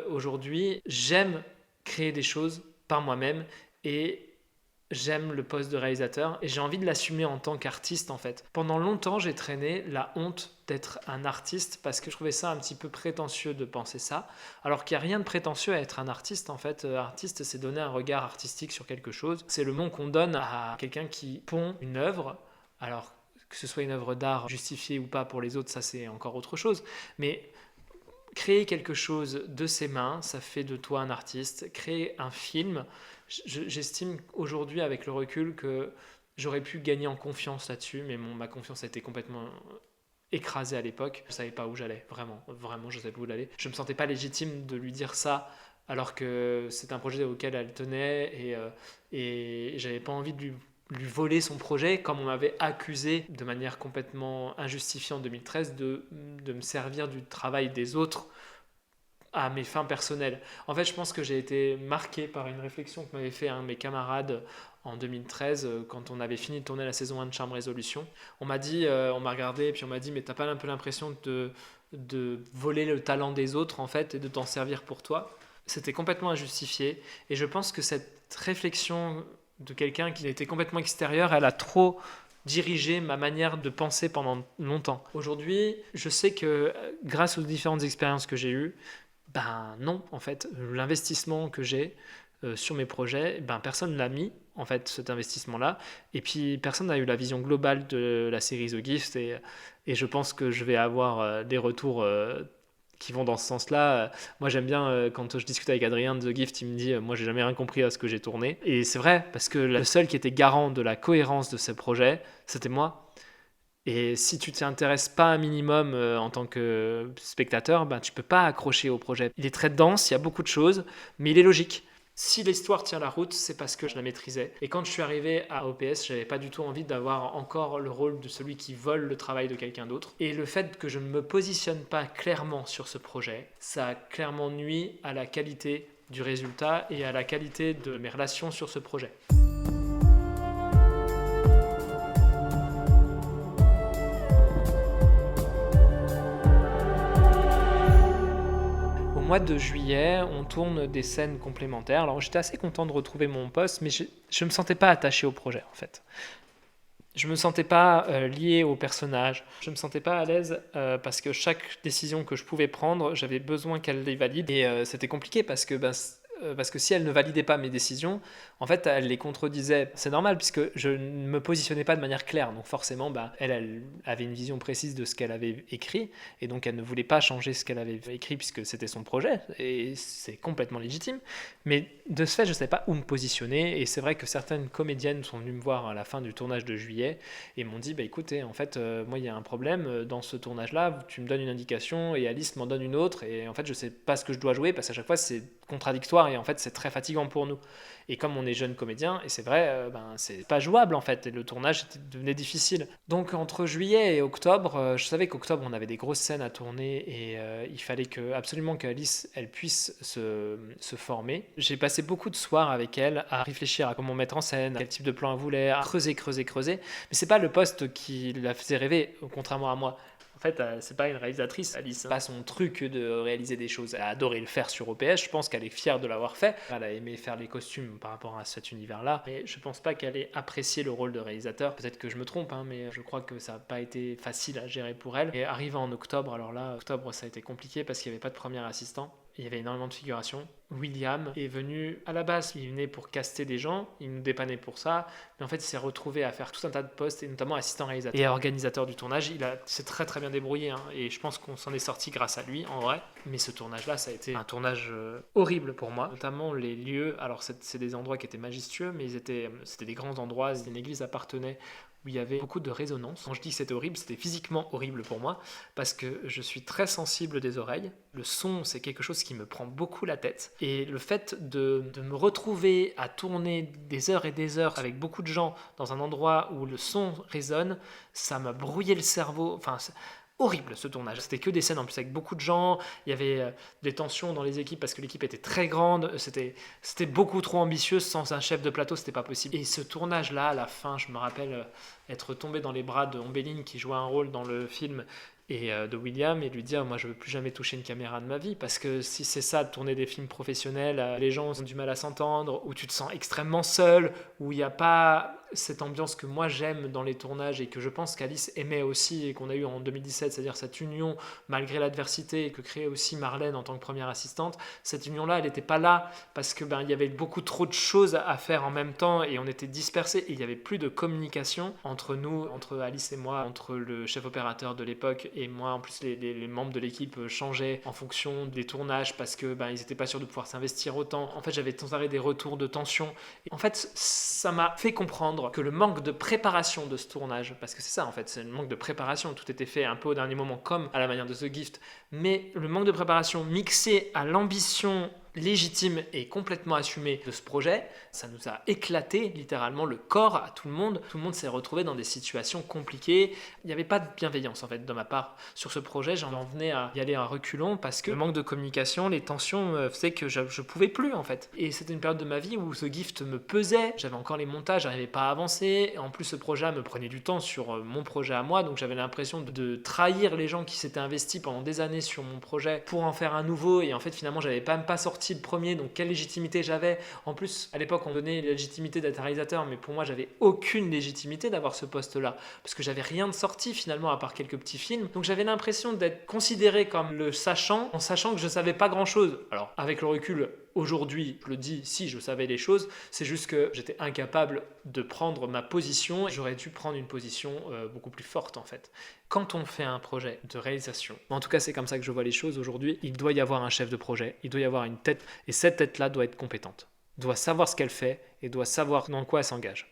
aujourd'hui, j'aime créer des choses par moi-même et j'aime le poste de réalisateur et j'ai envie de l'assumer en tant qu'artiste en fait. Pendant longtemps, j'ai traîné la honte d'être un artiste parce que je trouvais ça un petit peu prétentieux de penser ça, alors qu'il n'y a rien de prétentieux à être un artiste en fait. Artiste, c'est donner un regard artistique sur quelque chose. C'est le nom qu'on donne à quelqu'un qui pond une œuvre, alors que ce soit une œuvre d'art justifiée ou pas pour les autres, ça c'est encore autre chose, mais créer quelque chose de ses mains, ça fait de toi un artiste. Créer un film, j'estime aujourd'hui avec le recul que j'aurais pu gagner en confiance là-dessus, mais ma confiance a été complètement écrasée à l'époque. Je ne savais pas où j'allais, vraiment, je ne savais pas où j'allais. Je ne me sentais pas légitime de lui dire ça, alors que c'est un projet auquel elle tenait, et j'avais pas envie de lui voler son projet, comme on m'avait accusé de manière complètement injustifiée en 2013 de me servir du travail des autres à mes fins personnelles. En fait, je pense que j'ai été marqué par une réflexion que m'avaient fait un de mes camarades en 2013, quand on avait fini de tourner la saison 1 de Charme Résolution. On m'a regardé et puis on m'a dit, mais t'as pas un peu l'impression de voler le talent des autres en fait et de t'en servir pour toi? C'était complètement injustifié, et je pense que cette réflexion de quelqu'un qui était complètement extérieur, elle a trop dirigé ma manière de penser pendant longtemps. Aujourd'hui, je sais que grâce aux différentes expériences que j'ai eues, non, en fait, l'investissement que j'ai sur mes projets, personne ne l'a mis, en fait, cet investissement-là. Et puis, personne n'a eu la vision globale de la série The Gift, et je pense que je vais avoir des retours qui vont dans ce sens-là. Moi, j'aime bien quand je discute avec Adrien de The Gift, il me dit moi, j'ai jamais rien compris à ce que j'ai tourné. Et c'est vrai, parce que le seul qui était garant de la cohérence de ce projet, c'était moi. Et si tu t'y intéresses pas un minimum en tant que spectateur, tu peux pas accrocher au projet. Il est très dense, il y a beaucoup de choses, mais il est logique. Si l'histoire tient la route, c'est parce que je la maîtrisais. Et quand je suis arrivé à OPS, j'avais pas du tout envie d'avoir encore le rôle de celui qui vole le travail de quelqu'un d'autre. Et le fait que je ne me positionne pas clairement sur ce projet, ça a clairement nui à la qualité du résultat et à la qualité de mes relations sur ce projet. Au mois de juillet, on tourne des scènes complémentaires. Alors j'étais assez content de retrouver mon poste, mais je ne me sentais pas attaché au projet en fait. Je me sentais pas lié au personnage. Je me sentais pas à l'aise parce que chaque décision que je pouvais prendre, j'avais besoin qu'elle les valide. Et c'était compliqué parce que si elle ne validait pas mes décisions, en fait, elle les contredisait. C'est normal puisque je ne me positionnais pas de manière claire. Donc forcément, elle avait une vision précise de ce qu'elle avait écrit et donc elle ne voulait pas changer ce qu'elle avait écrit puisque c'était son projet et c'est complètement légitime. Mais de ce fait, je ne savais pas où me positionner et c'est vrai que certaines comédiennes sont venues me voir à la fin du tournage de juillet et m'ont dit écoutez, en fait, moi, il y a un problème dans ce tournage-là. Tu me donnes une indication et Alice m'en donne une autre et en fait, je ne sais pas ce que je dois jouer parce qu'à chaque fois, c'est contradictoire et en fait c'est très fatigant pour nous et comme on est jeune comédien et c'est vrai c'est pas jouable en fait et le tournage devenait difficile donc entre juillet et octobre je savais qu'octobre on avait des grosses scènes à tourner et il fallait absolument qu'Alice elle puisse se former. J'ai passé beaucoup de soirs avec elle à réfléchir à comment mettre en scène, à quel type de plan elle voulait, à creuser mais c'est pas le poste qui la faisait rêver contrairement à moi. En fait, c'est pas une réalisatrice, Alice. C'est pas son truc de réaliser des choses. Elle a adoré le faire sur OPS. Je pense qu'elle est fière de l'avoir fait. Elle a aimé faire les costumes par rapport à cet univers-là. Mais je pense pas qu'elle ait apprécié le rôle de réalisateur. Peut-être que je me trompe, mais je crois que ça n'a pas été facile à gérer pour elle. Et arrivé en octobre, alors là, octobre, ça a été compliqué parce qu'il n'y avait pas de premier assistant. Il y avait énormément de figurations. William est venu à la base, il venait pour caster des gens, il nous dépannait pour ça, mais en fait il s'est retrouvé à faire tout un tas de postes, et notamment assistant réalisateur et organisateur du tournage. Il s'est très très bien débrouillé, et je pense qu'on s'en est sorti grâce à lui en vrai. Mais ce tournage-là, ça a été un tournage horrible pour moi, notamment les lieux. Alors c'est des endroits qui étaient majestueux, mais c'était des grands endroits, une église appartenait où il y avait beaucoup de résonance. Quand je dis que c'était horrible, c'était physiquement horrible pour moi, parce que je suis très sensible des oreilles. Le son, c'est quelque chose qui me prend beaucoup la tête. Et le fait de me retrouver à tourner des heures et des heures avec beaucoup de gens dans un endroit où le son résonne, ça m'a brouillé le cerveau. Enfin, c'est horrible ce tournage. C'était que des scènes en plus avec beaucoup de gens. Il y avait des tensions dans les équipes parce que l'équipe était très grande. C'était beaucoup trop ambitieux. Sans un chef de plateau, c'était pas possible. Et ce tournage-là, à la fin, je me rappelle être tombé dans les bras de Ombelline qui jouait un rôle dans le film et de William et lui dire moi je veux plus jamais toucher une caméra de ma vie parce que si c'est ça de tourner des films professionnels, les gens ont du mal à s'entendre, où tu te sens extrêmement seul, où il n'y a pas cette ambiance que moi j'aime dans les tournages et que je pense qu'Alice aimait aussi et qu'on a eu en 2017, c'est-à-dire cette union malgré l'adversité et que créait aussi Marlène en tant que première assistante. Cette union-là, elle n'était pas là parce que il y avait beaucoup trop de choses à faire en même temps et on était dispersés et il n'y avait plus de communication entre nous, entre Alice et moi, entre le chef opérateur de l'époque et moi. En plus, les membres de l'équipe changeaient en fonction des tournages parce que ils n'étaient pas sûrs de pouvoir s'investir autant. En fait, j'avais sans arrêt des retours de tension. Et en fait, ça m'a fait comprendre que le manque de préparation de ce tournage, parce que c'est ça en fait, c'est le manque de préparation, tout était fait un peu au dernier moment comme à la manière de The Gift, mais le manque de préparation mixé à l'ambition légitime et complètement assumée de ce projet, ça nous a éclaté littéralement le corps à tout le monde. Tout le monde s'est retrouvé dans des situations compliquées. Il n'y avait pas de bienveillance en fait de ma part sur ce projet. J'en venais à y aller à reculons parce que le manque de communication, les tensions faisaient que je pouvais plus en fait. Et c'était une période de ma vie où ce gift me pesait. J'avais encore les montages, j'arrivais pas à avancer. En plus, ce projet me prenait du temps sur mon projet à moi, donc j'avais l'impression de trahir les gens qui s'étaient investis pendant des années sur mon projet pour en faire un nouveau. Et en fait, finalement, j'avais pas sorti le premier, donc quelle légitimité j'avais? En plus, à l'époque, on donnait la légitimité d'être réalisateur, mais pour moi, j'avais aucune légitimité d'avoir ce poste-là, parce que j'avais rien de sorti finalement, à part quelques petits films. Donc j'avais l'impression d'être considéré comme le sachant, en sachant que je savais pas grand-chose. Alors, avec le recul, aujourd'hui, je le dis, si je savais les choses, c'est juste que j'étais incapable de prendre ma position. J'aurais dû prendre une position beaucoup plus forte en fait. Quand on fait un projet de réalisation, en tout cas c'est comme ça que je vois les choses aujourd'hui, il doit y avoir un chef de projet, il doit y avoir une tête, et cette tête-là doit être compétente, doit savoir ce qu'elle fait et doit savoir dans quoi elle s'engage.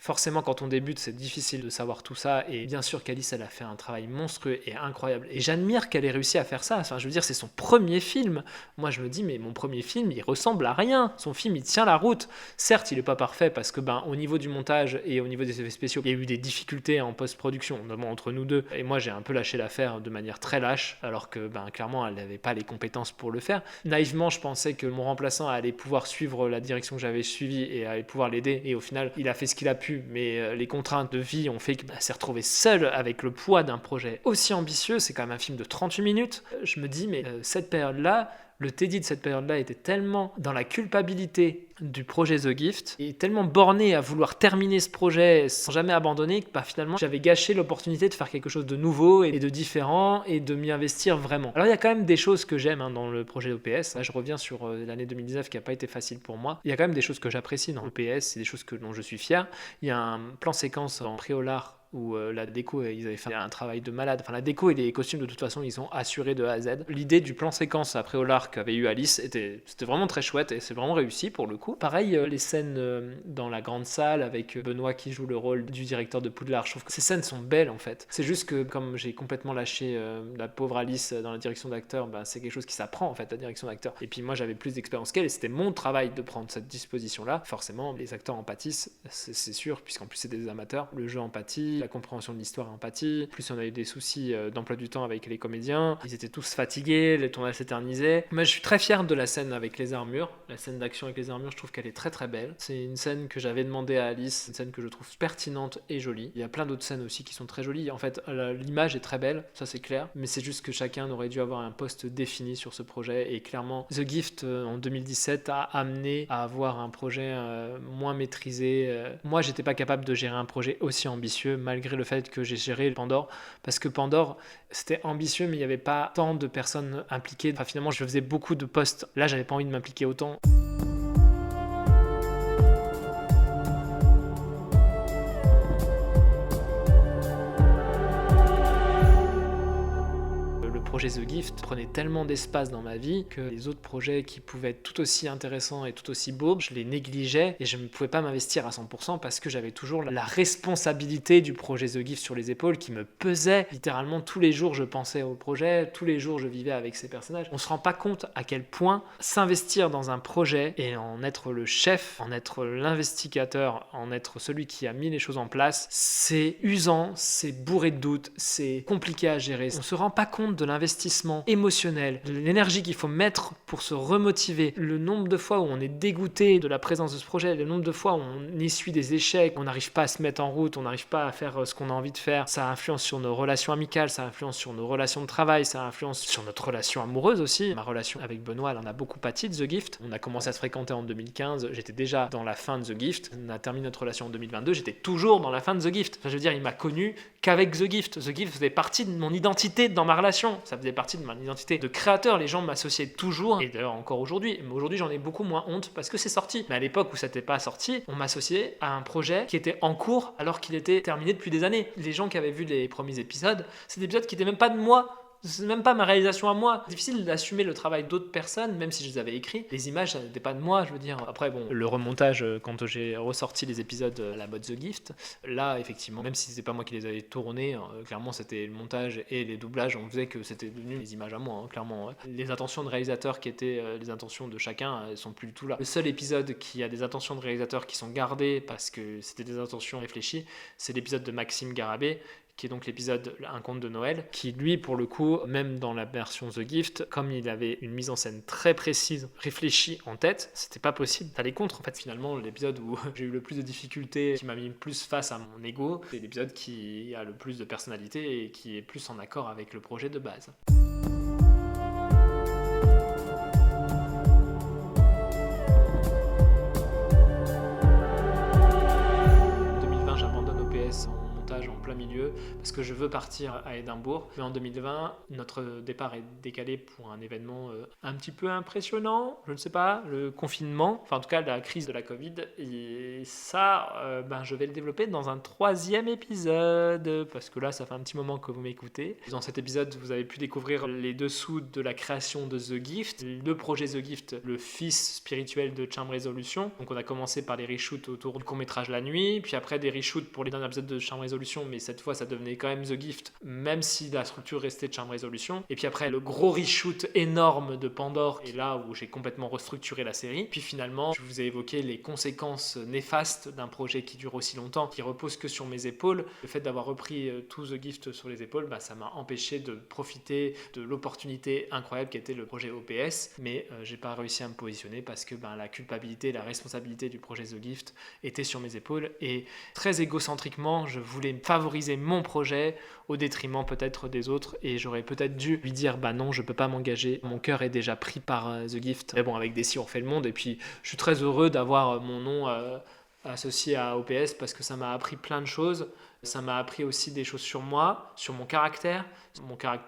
Forcément, quand on débute, c'est difficile de savoir tout ça. Et bien sûr qu'Alice, elle a fait un travail monstrueux et incroyable. Et j'admire qu'elle ait réussi à faire ça. Enfin, je veux dire, c'est son premier film. Moi, je me dis, mais mon premier film, il ressemble à rien. Son film, il tient la route. Certes, il n'est pas parfait parce que, au niveau du montage et au niveau des effets spéciaux, il y a eu des difficultés en post-production, notamment entre nous deux. Et moi, j'ai un peu lâché l'affaire de manière très lâche, alors que, clairement, elle n'avait pas les compétences pour le faire. Naïvement, je pensais que mon remplaçant allait pouvoir suivre la direction que j'avais suivie et allait pouvoir l'aider. Et au final, il a fait ce qu'il a pu. Mais les contraintes de vie ont fait qu'il s'est retrouvé seul avec le poids d'un projet aussi ambitieux. C'est quand même un film de 38 minutes. Je me dis, mais cette période-là, le Teddy de cette période-là était tellement dans la culpabilité du projet The Gift et tellement borné à vouloir terminer ce projet sans jamais abandonner que finalement j'avais gâché l'opportunité de faire quelque chose de nouveau et de différent et de m'y investir vraiment. Alors il y a quand même des choses que j'aime dans le projet OPS. Là je reviens sur l'année 2019 qui n'a pas été facile pour moi. Il y a quand même des choses que j'apprécie dans l'OPS, c'est des choses dont je suis fier. Il y a un plan séquence en Préolard où la déco, ils avaient fait un travail de malade. Enfin, la déco et les costumes, de toute façon, ils sont assurés de A à Z. L'idée du plan séquence après au larc qu'avait eu Alice, c'était vraiment très chouette et c'est vraiment réussi pour le coup. Pareil, les scènes dans la grande salle avec Benoît qui joue le rôle du directeur de Poudlard, je trouve que ces scènes sont belles en fait. C'est juste que comme j'ai complètement lâché la pauvre Alice dans la direction d'acteur, c'est quelque chose qui s'apprend en fait, la direction d'acteur. Et puis moi, j'avais plus d'expérience qu'elle et c'était mon travail de prendre cette disposition-là. Forcément, les acteurs en pâtissent, c'est sûr, puisqu'en plus c'est des amateurs. Le jeu empathie, la compréhension de l'histoire et empathie. Plus on a eu des soucis d'emploi du temps avec les comédiens. Ils étaient tous fatigués, les tournages s'éternisaient. Moi, je suis très fier de la scène avec les armures. La scène d'action avec les armures, je trouve qu'elle est très très belle. C'est une scène que j'avais demandé à Alice, une scène que je trouve pertinente et jolie. Il y a plein d'autres scènes aussi qui sont très jolies. En fait, l'image est très belle, ça c'est clair. Mais c'est juste que chacun aurait dû avoir un poste défini sur ce projet. Et clairement, The Gift en 2017 a amené à avoir un projet moins maîtrisé. Moi, j'étais pas capable de gérer un projet aussi ambitieux malgré le fait que j'ai géré Pandore, parce que Pandore c'était ambitieux mais il n'y avait pas tant de personnes impliquées. Enfin, finalement je faisais beaucoup de postes, là j'avais pas envie de m'impliquer autant. Le projet The Gift prenait tellement d'espace dans ma vie que les autres projets qui pouvaient être tout aussi intéressants et tout aussi beaux, je les négligeais et je ne pouvais pas m'investir à 100% parce que j'avais toujours la responsabilité du projet The Gift sur les épaules qui me pesait. Littéralement tous les jours je pensais au projet, tous les jours je vivais avec ces personnages. On se rend pas compte à quel point s'investir dans un projet et en être le chef, en être l'investigateur, en être celui qui a mis les choses en place, c'est usant, c'est bourré de doutes, c'est compliqué à gérer. On se rend pas compte de l'investissement émotionnel, de l'énergie qu'il faut mettre pour se remotiver, le nombre de fois où on est dégoûté de la présence de ce projet, le nombre de fois où on essuie des échecs, on n'arrive pas à se mettre en route, on n'arrive pas à faire ce qu'on a envie de faire, ça influence sur nos relations amicales, ça influence sur nos relations de travail, ça influence sur notre relation amoureuse aussi. Ma relation avec Benoît, elle en a beaucoup pâti de The Gift. On a commencé à se fréquenter en 2015, j'étais déjà dans la fin de The Gift, on a terminé notre relation en 2022, j'étais toujours dans la fin de The Gift. Enfin, je veux dire, il m'a connu qu'avec The Gift. The Gift faisait partie de mon identité dans ma relation, ça faisait partie de mon identité de créateur. Les gens m'associaient toujours, et d'ailleurs encore aujourd'hui, mais aujourd'hui j'en ai beaucoup moins honte parce que c'est sorti. Mais à l'époque où ça n'était pas sorti, on m'associait à un projet qui était en cours alors qu'il était terminé depuis des années. Les gens qui avaient vu les premiers épisodes, c'est des épisodes qui n'étaient même pas de moi. C'est même pas ma réalisation à moi. C'est difficile d'assumer le travail d'autres personnes, même si je les avais écrits. Les images, ça n'était pas de moi, je veux dire. Après, bon, le remontage, quand j'ai ressorti les épisodes à la mode The Gift, là, effectivement, même si c'était pas moi qui les avais tournés, clairement, c'était le montage et les doublages, on faisait que c'était devenu les images à moi, clairement. Les intentions de réalisateur qui étaient les intentions de chacun, elles sont plus du tout là. Le seul épisode qui a des intentions de réalisateur qui sont gardées parce que c'était des intentions réfléchies, c'est l'épisode de Maxime Garabé, qui est donc l'épisode Un conte de Noël, qui lui, pour le coup, même dans la version The Gift, comme il avait une mise en scène très précise, réfléchie en tête, c'était pas possible d'aller contre. En fait, finalement, l'épisode où j'ai eu le plus de difficultés, qui m'a mis plus face à mon ego, c'est l'épisode qui a le plus de personnalité et qui est plus en accord avec le projet de base. En 2020, j'abandonne OPS en plein milieu parce parce que je veux partir à Édimbourg. Mais en 2020, notre départ est décalé pour un événement un petit peu impressionnant, je ne sais pas, le confinement, enfin en tout cas la crise de la Covid. Et ça, je vais le développer dans un 3e épisode, parce que là, ça fait un petit moment que vous m'écoutez. Dans cet épisode, vous avez pu découvrir les dessous de la création de The Gift, le projet The Gift, le fils spirituel de Charm Resolution. Donc on a commencé par les reshoots autour du court-métrage La Nuit, puis après des reshoots pour les derniers épisodes de Charm Resolution, mais cette fois ça devenait quand même The Gift, même si la structure restait de Charm Resolution. Et puis après le gros reshoot énorme de Pandore, et là où j'ai complètement restructuré la série. Puis finalement, je vous ai évoqué les conséquences néfastes d'un projet qui dure aussi longtemps, qui repose que sur mes épaules. Le fait d'avoir repris tout The Gift sur les épaules, ça m'a empêché de profiter de l'opportunité incroyable qui était le projet OPS, mais j'ai pas réussi à me positionner parce que la culpabilité, la responsabilité du projet The Gift était sur mes épaules, et très égocentriquement, je voulais favoriser mon projet au détriment peut-être des autres, et j'aurais peut-être dû lui dire non, je peux pas m'engager, mon cœur est déjà pris par The Gift. Mais bon, avec Desi on fait le monde, et puis je suis très heureux d'avoir mon nom associé à OPS parce que ça m'a appris plein de choses. Ça m'a appris aussi des choses sur moi, sur mon caractère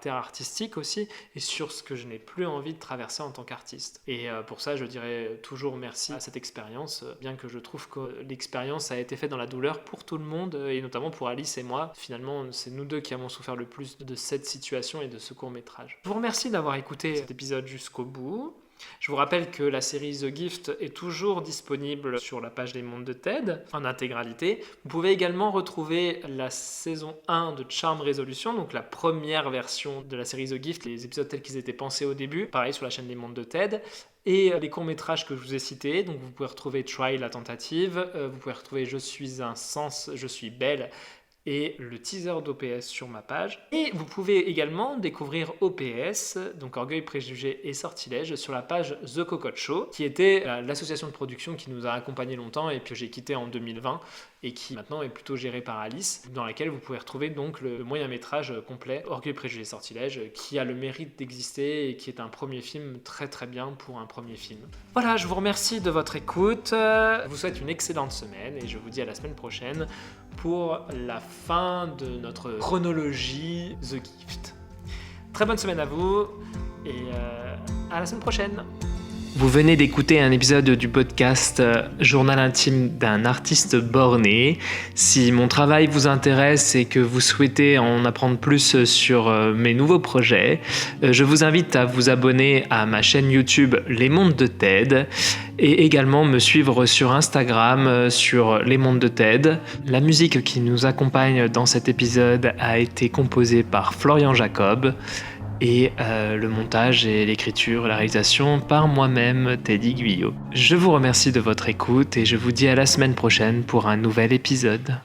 artistique aussi, et sur ce que je n'ai plus envie de traverser en tant qu'artiste. Et pour ça, je dirais toujours merci à cette expérience, bien que je trouve que l'expérience a été faite dans la douleur pour tout le monde, et notamment pour Alice et moi. Finalement, c'est nous deux qui avons souffert le plus de cette situation et de ce court-métrage. Je vous remercie d'avoir écouté cet épisode jusqu'au bout. Je vous rappelle que la série The Gift est toujours disponible sur la page Les Mondes de Ted en intégralité. Vous pouvez également retrouver la saison 1 de Charm Resolution, donc la première version de la série The Gift, les épisodes tels qu'ils étaient pensés au début, pareil sur la chaîne Les Mondes de Ted. Et les courts-métrages que je vous ai cités, donc vous pouvez retrouver Try la tentative, vous pouvez retrouver Je suis un sens, je suis belle, et le teaser d'OPS sur ma page. Et vous pouvez également découvrir OPS, donc Orgueil, Préjugés et Sortilèges, sur la page The Cocotte Show, qui était l'association de production qui nous a accompagnés longtemps et que j'ai quitté en 2020, et qui maintenant est plutôt gérée par Alice, dans laquelle vous pouvez retrouver donc le moyen-métrage complet Orgueil, Préjugés et Sortilèges, qui a le mérite d'exister et qui est un premier film très très bien pour un premier film. Voilà, je vous remercie de votre écoute, je vous souhaite une excellente semaine et je vous dis à la semaine prochaine pour la fin de notre chronologie The Gift. Très bonne semaine à vous et à la semaine prochaine. Vous venez d'écouter un épisode du podcast Journal intime d'un artiste borné. Si mon travail vous intéresse et que vous souhaitez en apprendre plus sur mes nouveaux projets, je vous invite à vous abonner à ma chaîne YouTube Les Mondes de Ted et également me suivre sur Instagram sur Les Mondes de Ted. La musique qui nous accompagne dans cet épisode a été composée par Florian Jacob. Et le montage et l'écriture, la réalisation par moi-même, Teddy Guyot. Je vous remercie de votre écoute et je vous dis à la semaine prochaine pour un nouvel épisode.